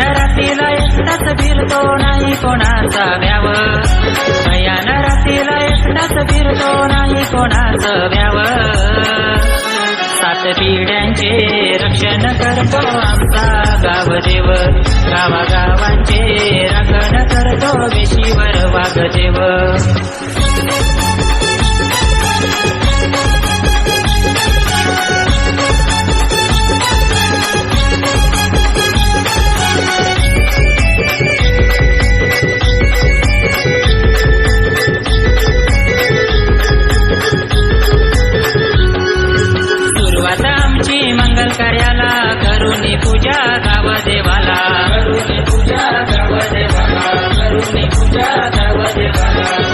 रात्रीला एकटाच फिरतो नाही कोणाचा व्याव भयान रात्रीला एकटाच फिरतो नाही कोणाचं व्याव सात पिढ्यांचे रक्षण करतो आमचा गावदेव गावागावांचे राखण करतो वेशीवर वाघदेव मंगल कार्याला करून पूजा गावदेवाला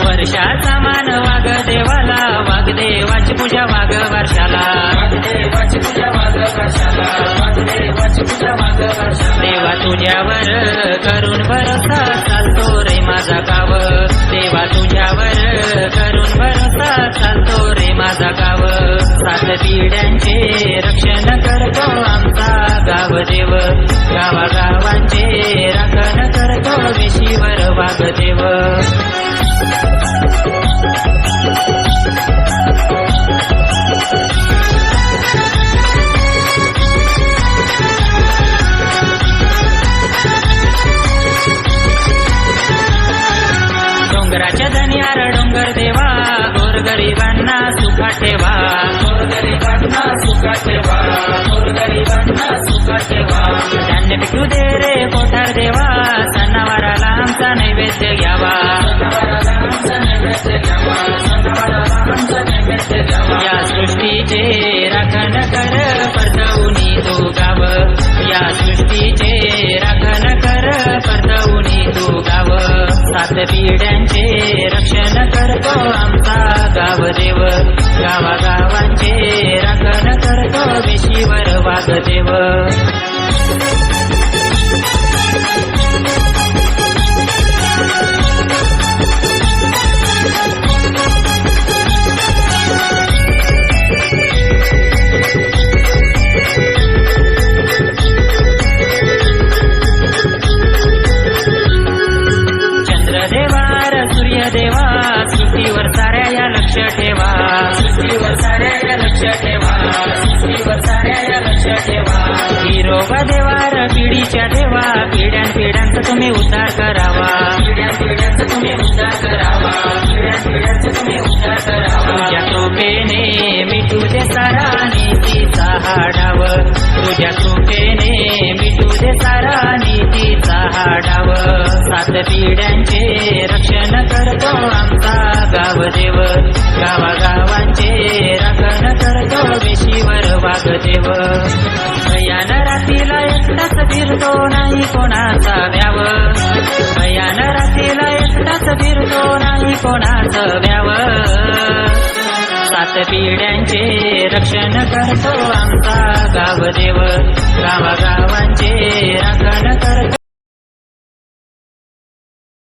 वर्षाचा मान वाघदेवाला वाघदेवाची पूजा वाघ वर्षाला देवा तुझ्यावर करून भरोसा चालतो रे माझा गाव देवा तुझ्यावर करून भरोसा चालतो रे माझा गाव सात पिढ्यांचे रक्षण करतो आमचा गावदेव गावागावांचे राखण करतो वेशीवर वाघदेव डोंगराच्या धनियार डोंगर देवा गोरगरिबांना सुखा ठेवा गोरगरिबांना सुखा ठेवा गोरगरिबांना सुखा ठेवा धान्य पिकू दे रे कोठार देवा सणावाराला आमचा नैवेद्य घ्यावा या सृष्टीचे राखण कर परतवूनी तू गाव या सृष्टीचे राखण कर परतवूनी तू गाव सात पिढ्यांचे रक्षण करतो आमचा गावदेव गावागावांचे राखण करतो वेशीवर वाघदेव सूर्यदेवा सृष्टीवर साऱ्या या लक्ष ठेवा सृष्टीवर साऱ्या या लक्ष ठेवा सृष्टीवर साऱ्या या लक्ष ठेवा हिरोबा देवार पिढीच्या देवा पिढ्यांचा तुम्ही उद्धार करावा पिढ्यांचा तुम्ही उद्धार करावा पिढ्यांचा तुम्ही उद्धार करावा तुझ्या कृपेने मिटू दे सारा नीतीचा हा डाव तुझ्या कृपेने मिटू दे सारा नीतीचा हा डाव सात पिढ्यांचे रक्षण करतो आमचा गावदेव गावागावांचे राखण करतो वेशीवर वाघदेव भयान रात्रीला एकटाच फिरतो नाही कोणाचा व्याव भयान रात्रीला एकटाच फिरतो नाही कोणाचं व्याव सात पिढ्यांचे रक्षण करतो आमचा गावदेव गावागावांचे राखण करतो